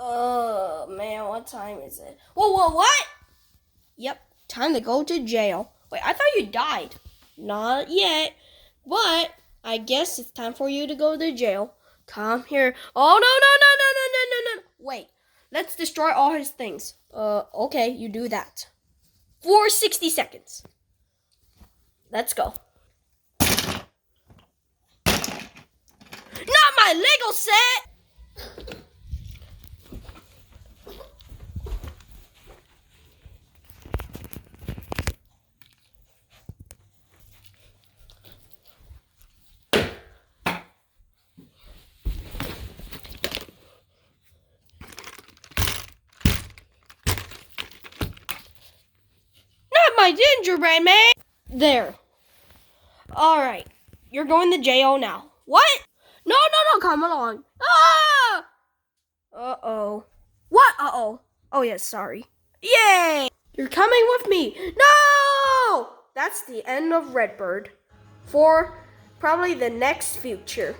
Man, what time is it? Whoa, what? Yep, time to go to jail. Wait, I thought you died. Not yet, but I guess it's time for you to go to jail. Come here. Oh, no. Wait, let's destroy all his things. Okay, you do that. For 60 seconds. Let's go. Not my Lego set! Not my gingerbread man! There. Alright, you're going to jail now. What? No, come along. Ah! Uh-oh. What? Uh-oh. Oh, yes, sorry. Yay! You're coming with me. No! That's the end of Redbird. For probably the next future.